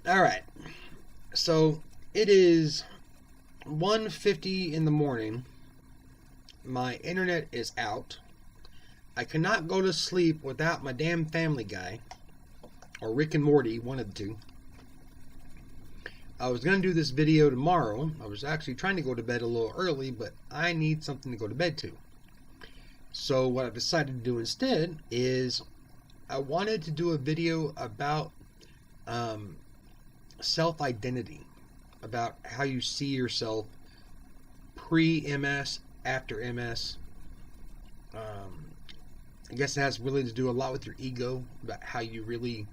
All right. So it is 1:50 in the morning. My internet is out. I cannot go to sleep without my damn Family Guy or Rick and Morty, one of the two. I was going to do this video tomorrow. I was actually trying to go to bed a little early, but I need something to go to bed to. So what I've decided to do instead is I wanted to do a video about self-identity, about how you see yourself pre-MS, after MS. I guess it has really to do a lot with your ego, about how you really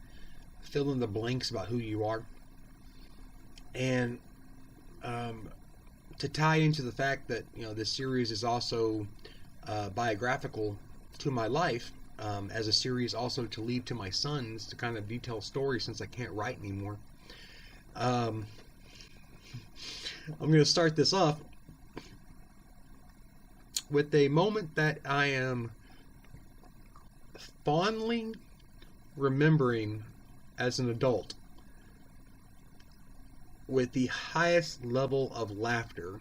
fill in the blanks about who you are. And to tie into the fact that, this series is also biographical to my life, as a series also to leave to my sons to kind of detail stories since I can't write anymore. I'm going to start this off with a moment that I am fondly remembering as an adult with the highest level of laughter,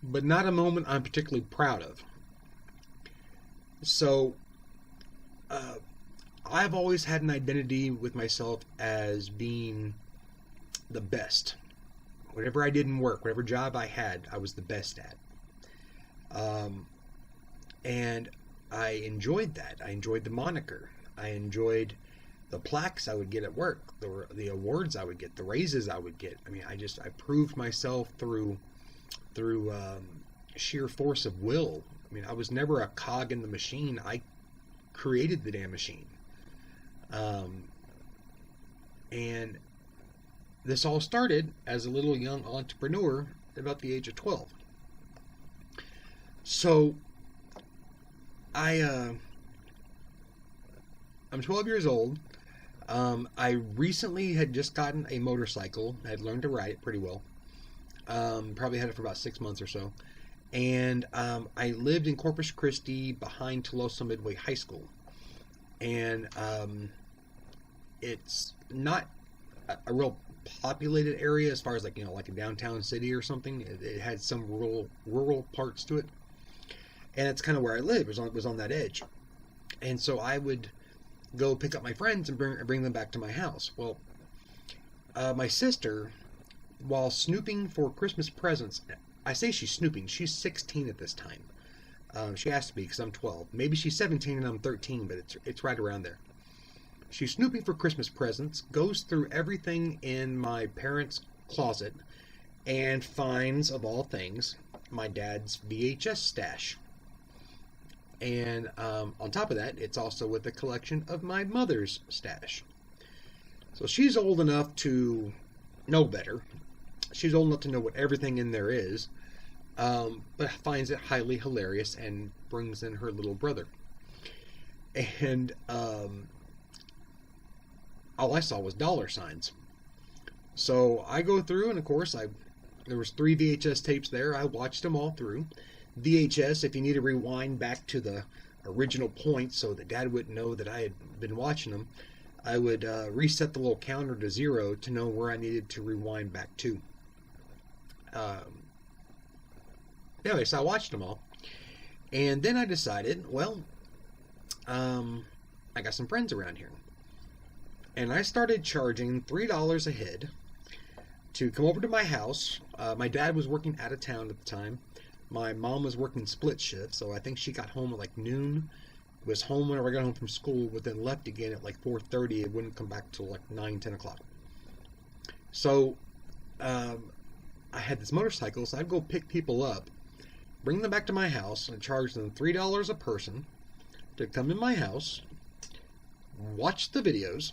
but not a moment I'm particularly proud of. So, I've always had an identity with myself as being the best. Whatever I did in work, whatever job I had, I was the best at. And I enjoyed that. I enjoyed the moniker. I enjoyed the plaques I would get at work, the awards I would get, the raises I would get. I mean, I proved myself through sheer force of will. I mean, I was never a cog in the machine. I created the damn machine. And this all started as a little young entrepreneur about the age of 12. So I'm 12 years old. I recently had just gotten a motorcycle. I had learned to ride it pretty well. Probably had it for about 6 months or so. And I lived in Corpus Christi behind Tolosa Midway High School. And it's not a real populated area as far as like a downtown city or something. It had some rural parts to it. And that's kind of where I lived. It was on that edge. And so I would go pick up my friends and bring them back to my house. Well, my sister, while snooping for Christmas presents, I say she's snooping. She's 16 at this time. She has to be because I'm 12. Maybe she's 17 and I'm 13, but it's right around there. She's snooping for Christmas presents, goes through everything in my parents' closet, and finds, of all things, my dad's VHS stash. And on top of that, it's also with a collection of my mother's stash. So she's old enough to know better. She's old enough to know what everything in there is, but finds it highly hilarious and brings in her little brother. And all I saw was dollar signs. So I go through, and of course, there was 3 VHS tapes there. I watched them all through. VHS, if you need to rewind back to the original point so that Dad wouldn't know that I had been watching them, I would reset the little counter to 0 to know where I needed to rewind back to. Anyway, so I watched them all. And then I decided, well, I got some friends around here. And I started charging $3 a head to come over to my house. My dad was working out of town at the time. My mom was working split shift, so I think she got home at like noon. Was home whenever I got home from school, but then left again at like 4:30. It wouldn't come back till like 9, 10 o'clock. So I had this motorcycle, so I'd go pick people up, bring them back to my house, and charge them $3 a person to come in my house, watch the videos,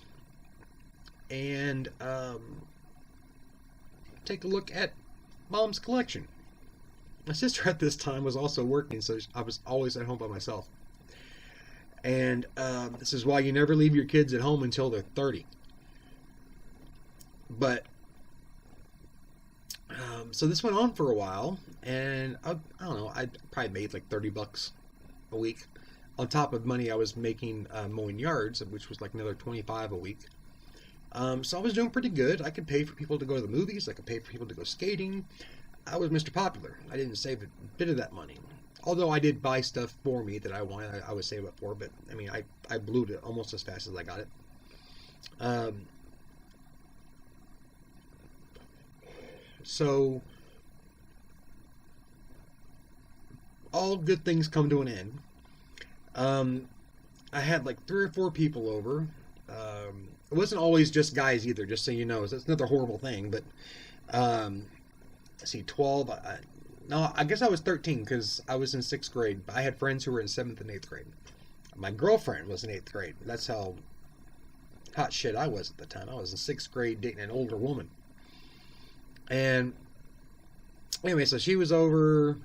and take a look at Mom's collection. My sister at this time was also working, so I was always at home by myself. And this is why you never leave your kids at home until they're 30. But so this went on for a while, and I don't know, I probably made like $30 a week on top of money I was making mowing yards, which was like another $25 a week. So I was doing pretty good. I could pay for people to go to the movies. I could pay for people to go skating. I was Mr. Popular. I didn't save a bit of that money. Although I did buy stuff for me that I wanted, I would save up for. But I mean, I blew it almost as fast as I got it. Um, so all good things come to an end. Um, I had like 3 or 4 people over. It wasn't always just guys either, just so you know. That's another horrible thing. But um, let's see, 12. No, I guess I was 13 because I was in 6th grade. I had friends who were in 7th and 8th grade. My girlfriend was in 8th grade. That's how hot shit I was at the time. I was in 6th grade dating an older woman. And anyway, so she was over.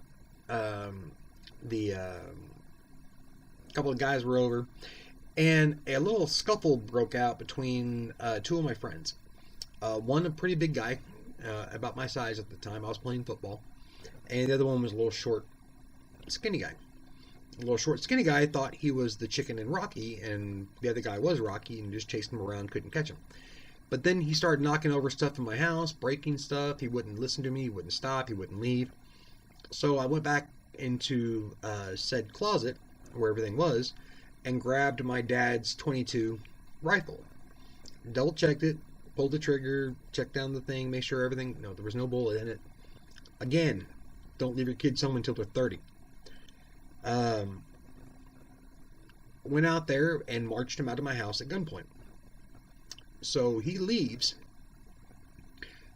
The couple of guys were over, and a little scuffle broke out between 2 of my friends. One, a pretty big guy, about my size at the time. I was playing football, and the other one was a little short, skinny guy. The little short, skinny guy thought he was the chicken in Rocky, and the other guy was Rocky, and just chased him around, couldn't catch him. But then he started knocking over stuff in my house, breaking stuff. He wouldn't listen to me. He wouldn't stop. He wouldn't leave. So I went back into said closet where everything was and grabbed my dad's 22 rifle. Double checked it, pulled the trigger, checked down the thing, make sure everything, no, there was no bullet in it. Again, don't leave your kids home until they're 30. Went out there and marched him out of my house at gunpoint. So he leaves,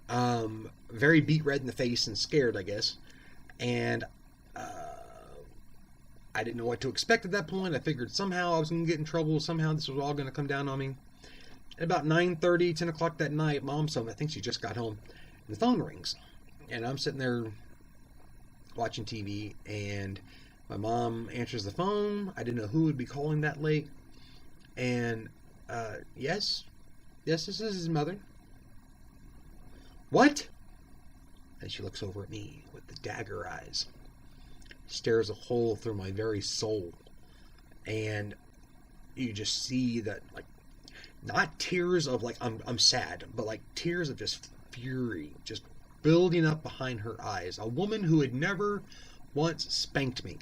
very beat red in the face and scared, I guess. And I didn't know what to expect at that point. I figured somehow I was going to get in trouble. Somehow this was all going to come down on me. At about 9:30, 10 o'clock that night, Mom's home. I think she just got home. And the phone rings. And I'm sitting there watching TV. And my mom answers the phone. I didn't know who would be calling that late. And, yes, this is his mother. What? And she looks over at me with the dagger eyes. Stares a hole through my very soul. And you just see that, like, not tears of, like, I'm sad, but, like, tears of just fury, just building up behind her eyes. A woman who had never once spanked me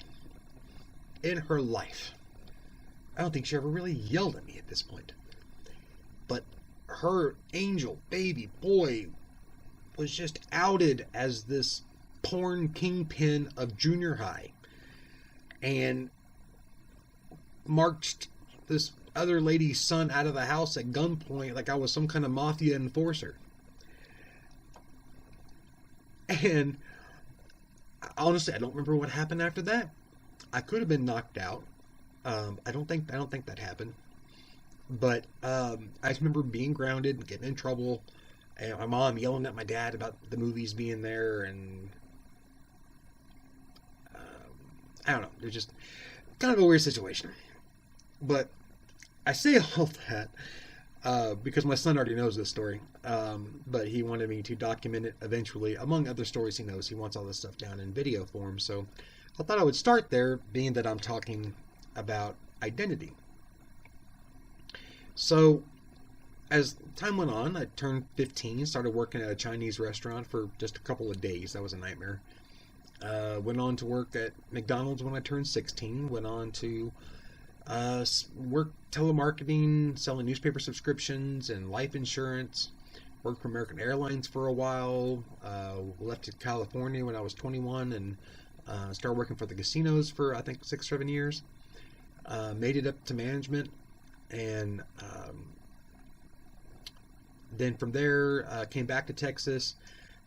in her life. I don't think she ever really yelled at me at this point. But her angel baby boy was just outed as this porn kingpin of junior high and marched this other lady's son out of the house at gunpoint like I was some kind of mafia enforcer. And honestly, I don't remember what happened after that. I could have been knocked out. I don't think that happened. But I just remember being grounded and getting in trouble, and my mom yelling at my dad about the movies being there, and I don't know. It was just kind of a weird situation. But I say all that because my son already knows this story. But he wanted me to document it eventually. Among other stories he knows, he wants all this stuff down in video form. So I thought I would start there, being that I'm talking about identity. So as time went on, I turned 15, started working at a Chinese restaurant for just a couple of days. That was a nightmare. Went on to work at McDonald's when I turned 16. Went on to work telemarketing, selling newspaper subscriptions and life insurance. Worked for American Airlines for a while. Left to California when I was 21 and started working for the casinos for I think 6 or 7 years. Made it up to management, and then from there came back to Texas.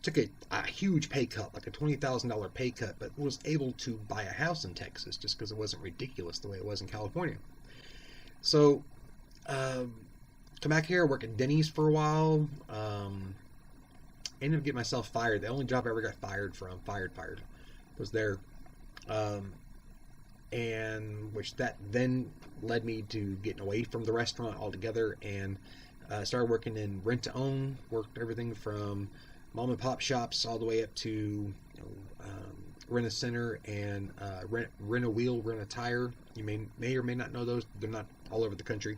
Took a huge pay cut, like a $20,000 pay cut, but was able to buy a house in Texas just because it wasn't ridiculous the way it was in California. So, come back here, work at Denny's for a while. Ended up getting myself fired. The only job I ever got fired from, was there. And which that then led me to getting away from the restaurant altogether and started working in rent-to-own. Worked everything from mom and pop shops all the way up to rent a center and rent a wheel, rent a tire. You may or may not know those. They're not all over the country.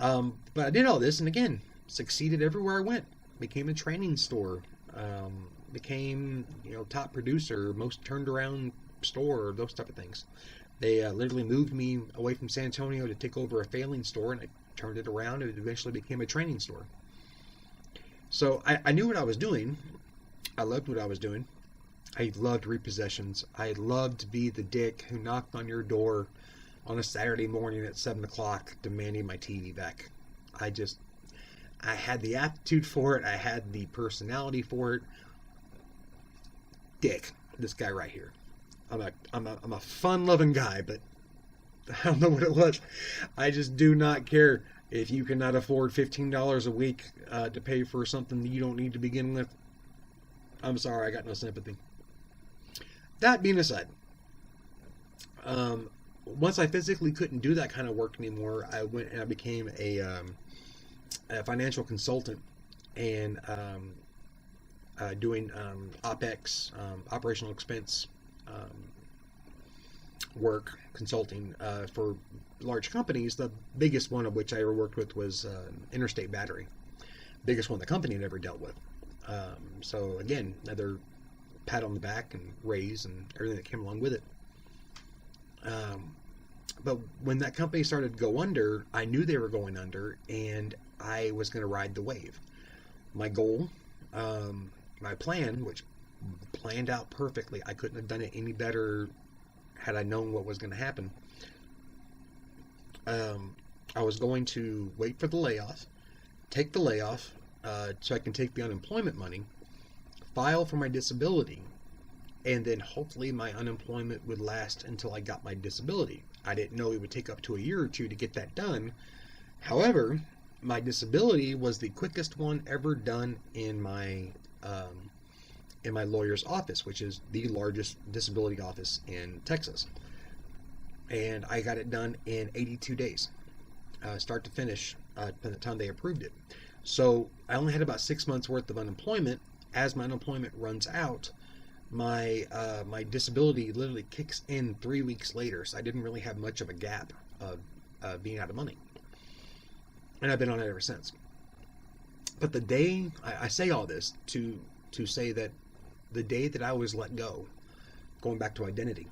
But I did all this, and again, succeeded everywhere I went. Became a training store. Became, top producer, most turned around store, those type of things. They literally moved me away from San Antonio to take over a failing store, and I turned it around, and it eventually became a training store. So I knew what I was doing. I loved what I was doing. I loved repossessions. I loved to be the dick who knocked on your door on a Saturday morning at 7 o'clock demanding my TV back. I had the aptitude for it. I had the personality for it. Dick, this guy right here. I'm a fun-loving guy, but I don't know what it was. I just do not care if you cannot afford $15 a week to pay for something that you don't need to begin with. I'm sorry, I got no sympathy. That being aside, once I physically couldn't do that kind of work anymore, I went and I became a financial consultant and doing OPEX, operational expense work, consulting for large companies. The biggest one of which I ever worked with was Interstate Battery. Biggest one the company had ever dealt with. So again, another pat on the back and raise and everything that came along with it. But when that company started to go under, I knew they were going under, and I was going to ride the wave. My goal, my plan, which planned out perfectly, I couldn't have done it any better had I known what was going to happen. I was going to wait for the layoff, take the layoff, so I can take the unemployment money, file for my disability, and then hopefully my unemployment would last until I got my disability. I didn't know it would take up to a year or two to get that done. However, my disability was the quickest one ever done in my lawyer's office, which is the largest disability office in Texas. And I got it done in 82 days, start to finish, by the time they approved it. So I only had about 6 months worth of unemployment. As my unemployment runs out, my disability literally kicks in 3 weeks later, so I didn't really have much of a gap of being out of money. And I've been on it ever since. But the day, I say all this to say that the day that I was let go, going back to identity,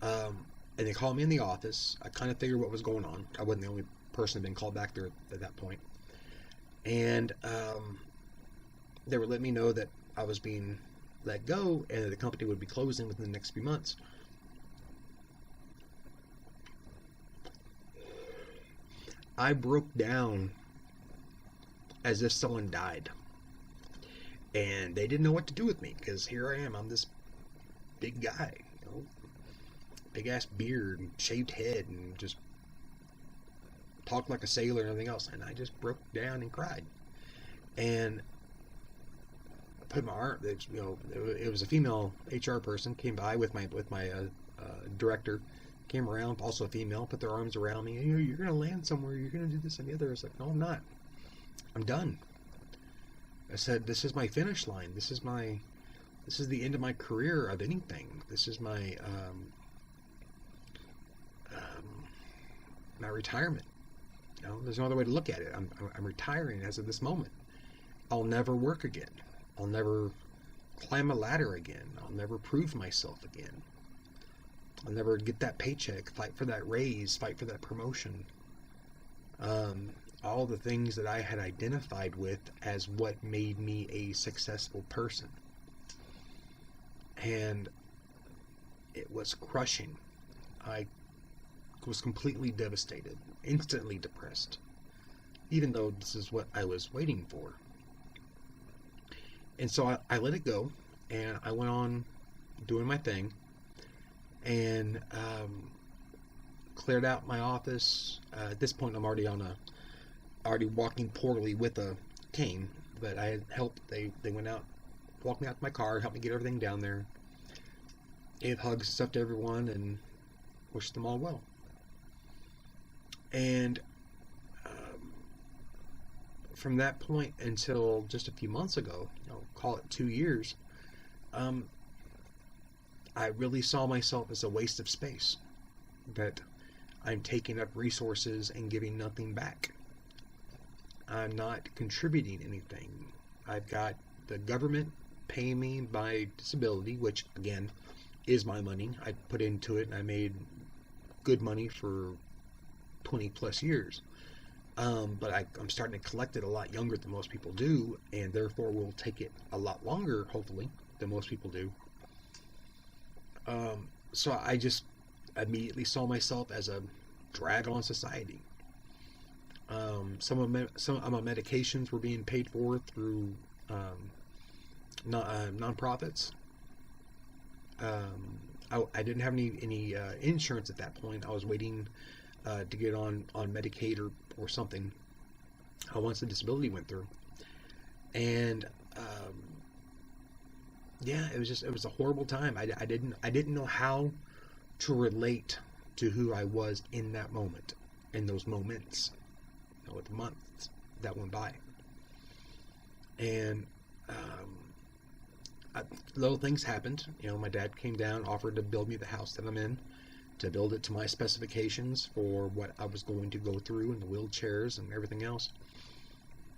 and they called me in the office, I kind of figured what was going on. I wasn't the only person who had been called back there at that point. And they were letting me know that I was being let go and that the company would be closing within the next few months. I broke down as if someone died. And they didn't know what to do with me, because here I am, I'm this big guy, big ass beard and shaved head and just talked like a sailor and everything else. And I just broke down and cried. And I put my arm, it was a female HR person, came by with my director, came around, also a female, put their arms around me. You're going to land somewhere, you're going to do this and the other. I was like, no, I'm not. I'm done. I said, this is my finish line. This is the end of my career of anything. This is my my retirement. There's no other way to look at it. I'm retiring as of this moment. I'll never work again. I'll never climb a ladder again. I'll never prove myself again. I'll never get that paycheck, fight for that raise, fight for that promotion. All the things that I had identified with as what made me a successful person. And it was crushing. I was completely devastated, instantly depressed, even though this is what I was waiting for. And so I let it go, and I went on doing my thing, and cleared out my office. At this point, I'm already walking poorly with a cane, but I had help. They went out, walked me out to my car, helped me get everything down there, gave hugs and stuff to everyone, and wished them all well. And from that point until just a few months ago, call it 2 years, I really saw myself as a waste of space, that I'm taking up resources and giving nothing back. I'm not contributing anything. I've got the government paying me my disability, which again is my money. I put into it and I made good money for 20 plus years. But I'm starting to collect it a lot younger than most people do, and therefore will take it a lot longer, hopefully, than most people do. So I just immediately saw myself as a drag on society. Some of my medications were being paid for through nonprofits. I didn't have any insurance at that point. I was waiting to get on Medicaid or something once the disability went through. And yeah, it was a horrible time. I didn't know how to relate to who I was in that moment, in those moments, with the months that went by. And little things happened. My dad came down, offered to build me the house that I'm in, to build it to my specifications for what I was going to go through, and the wheelchairs and everything else.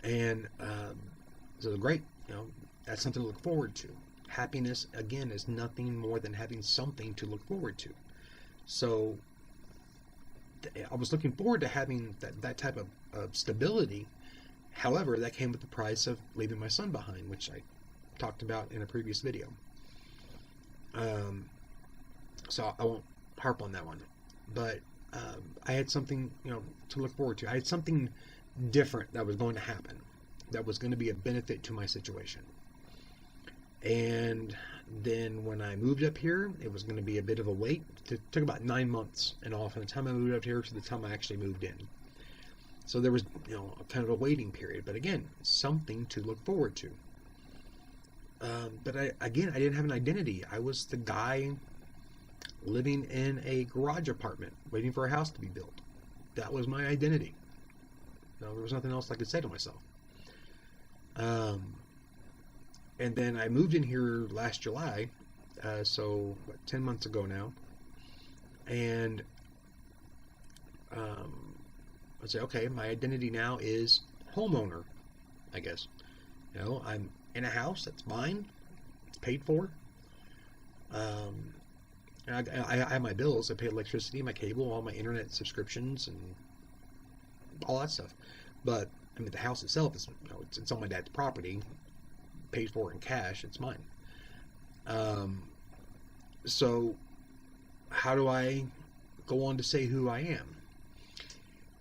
And so great, that's something to look forward to. Happiness, again, is nothing more than having something to look forward to. So I was looking forward to having that type of stability. However, that came with the price of leaving my son behind, which I talked about in a previous video. So I won't harp on that one. But I had something, to look forward to. I had something different that was going to happen, that was going to be a benefit to my situation. And then when I moved up here, it was going to be a bit of a wait. It took about 9 months and all from the time I moved up here to the time I actually moved in. So there was, kind of a waiting period. But again, something to look forward to. But I didn't have an identity. I was the guy living in a garage apartment, waiting for a house to be built. That was my identity. There was nothing else I could say to myself. And then I moved in here last July, so 10 months ago now. And I'd say, okay, my identity now is homeowner, I guess. I'm in a house that's mine, it's paid for. And I have my bills. I pay electricity, my cable, all my internet subscriptions, and all that stuff. But the house itself is, it's on my dad's property, paid for in cash. It's mine. So how do I go on to say who I am?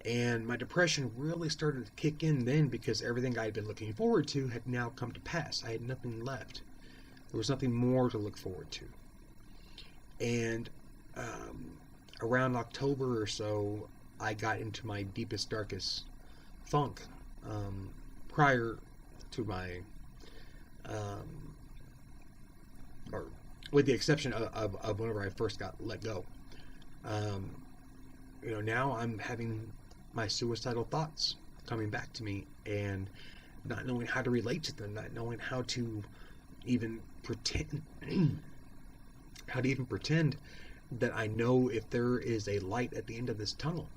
And my depression really started to kick in then, because everything I had been looking forward to had now come to pass. I had nothing left. There was nothing more to look forward to. And around October or so, I got into my deepest, darkest funk. Prior to my, or with the exception of whenever I first got let go. Now I'm having my suicidal thoughts coming back to me, and not knowing how to relate to them, not knowing how to even pretend that I know if there is a light at the end of this tunnel.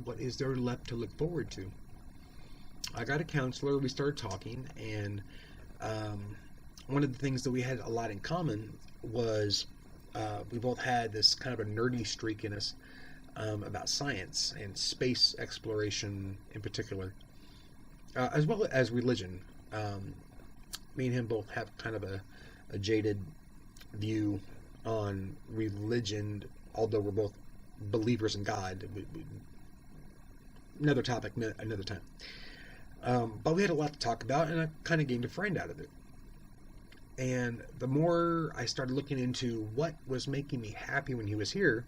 What is there left to look forward to? I got a counselor, we started talking, and one of the things that we had a lot in common was we both had this kind of a nerdy streak in us about science and space exploration in particular, as well as religion. Me and him both have kind of a jaded view on religion, although we're both believers in God. Another topic, another time. But we had a lot to talk about, and I kind of gained a friend out of it. And the more I started looking into what was making me happy when he was here,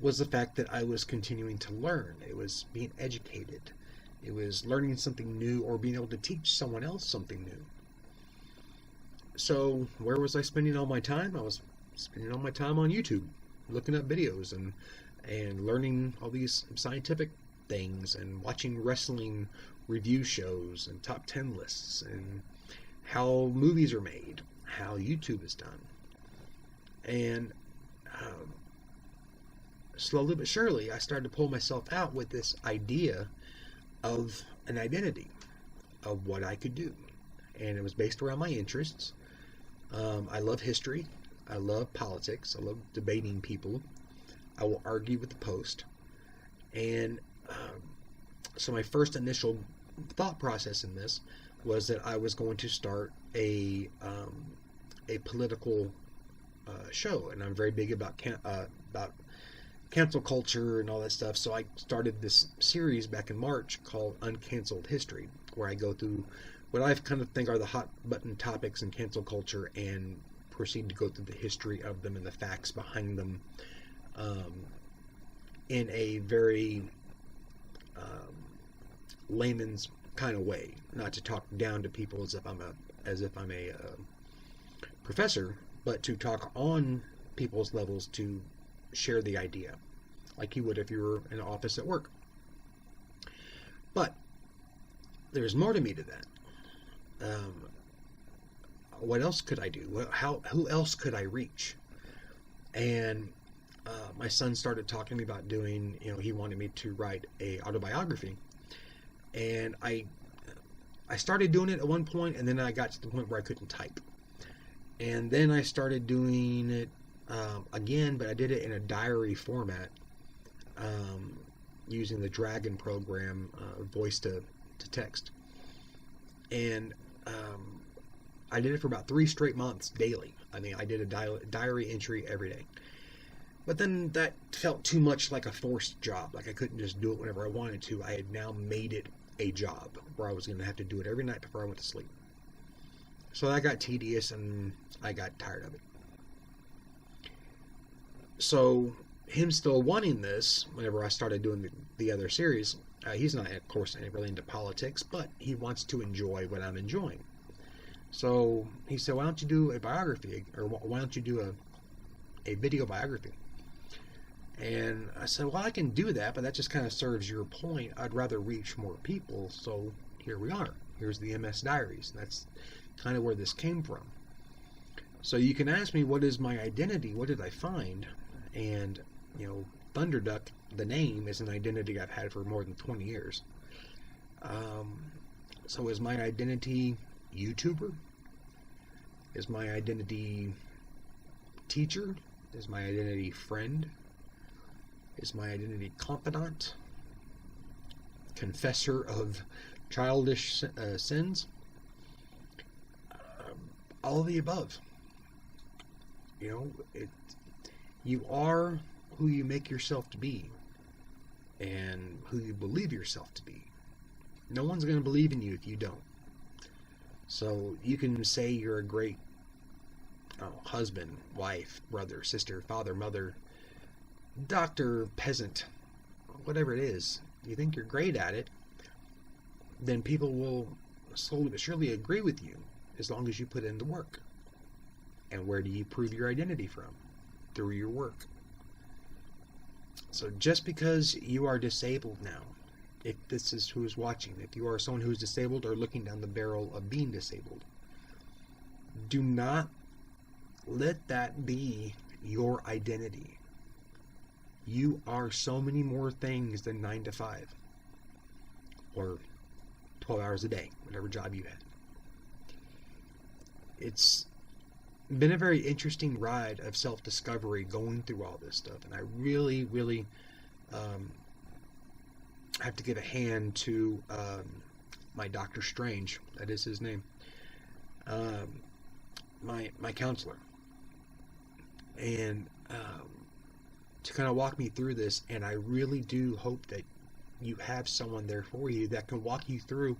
was the fact that I was continuing to learn. It was being educated. It was learning something new, or being able to teach someone else something new. So where was I spending all my time? I was spending all my time on YouTube, looking up videos and learning all these scientific things, and watching wrestling review shows and top 10 lists, and how movies are made, how YouTube is done. And slowly but surely, I started to pull myself out with this idea of an identity. of what I could do. And it was based around my interests. I love history. I love politics. I love debating people. I will argue with the Post. And so my first initial thought process in this was that I was going to start a political show, and I'm very big about cancel culture and all that stuff. So I started this series back in March called Uncanceled History, where I go through what I kind of think are the hot button topics in cancel culture and proceed to go through the history of them and the facts behind them in a very layman's kind of way, not to talk down to people as if I'm a professor, but to talk on people's levels to share the idea, like you would if you were in an office at work. But there's more to me to that. What else could I do? Who else could I reach? And my son started talking to me about doing, he wanted me to write a autobiography. And I started doing it at one point, and then I got to the point where I couldn't type. And then I started doing it again, but I did it in a diary format, using the Dragon program, voice to text. And I did it for about 3 straight months daily. I mean, I did a diary entry every day. But then that felt too much like a forced job. Like I couldn't just do it whenever I wanted to. I had now made it a job where I was going to have to do it every night before I went to sleep. So that got tedious, and I got tired of it. So him still wanting this, whenever I started doing the other series, he's not, of course, really into politics, but he wants to enjoy what I'm enjoying. So he said, why don't you do a biography, or why don't you do a video biography? And I said, well, I can do that, but that just kind of serves your point. I'd rather reach more people, so here we are. Here's the MS Diaries. That's kind of where this came from. So you can ask me, what is my identity? What did I find? And, Thunderduck, the name, is an identity I've had for more than 20 years. So is my identity YouTuber? Is my identity teacher? Is my identity friend? Is my identity confidant? Confessor of childish sins? All of the above. You are who you make yourself to be, and who you believe yourself to be. No one's going to believe in you if you don't. So you can say you're a great husband, wife, brother, sister, father, mother, doctor, peasant, whatever it is. You think you're great at it, then people will slowly but surely agree with you as long as you put in the work. And where do you prove your identity from? Through your work. So just because you are disabled now, if this is who's watching, if you are someone who's disabled or looking down the barrel of being disabled, do not let that be your identity. You are so many more things than 9 to 5 or 12 hours a day, whatever job you had. It's been a very interesting ride of self-discovery going through all this stuff, and I really, really have to give a hand to my Dr. Strange, that is his name, my counselor, and to kind of walk me through this. And I really do hope that you have someone there for you that can walk you through,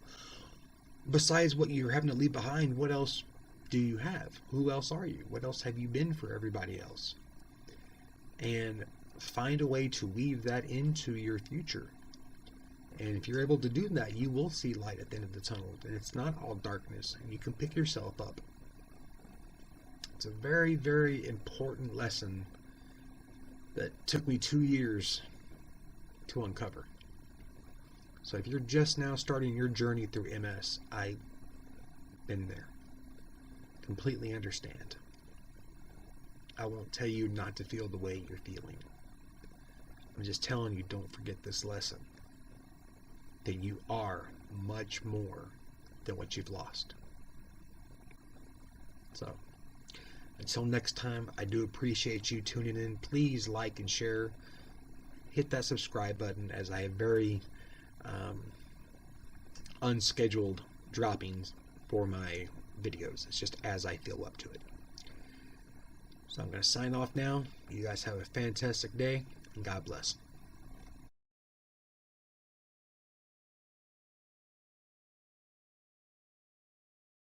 besides what you're having to leave behind. What else do you have? Who else are you? What else have you been for everybody else? And find a way to weave that into your future. And if you're able to do that, you will see light at the end of the tunnel. And it's not all darkness. And you can pick yourself up. It's a very, very important lesson that took me 2 years to uncover. So if you're just now starting your journey through MS, I've been there. Completely understand. I won't tell you not to feel the way you're feeling. I'm just telling you, don't forget this lesson. That you are much more than what you've lost. So, until next time, I do appreciate you tuning in. Please like and share. Hit that subscribe button, as I have very unscheduled droppings for my videos. It's just as I feel up to it. So I'm going to sign off now. You guys have a fantastic day, and God bless.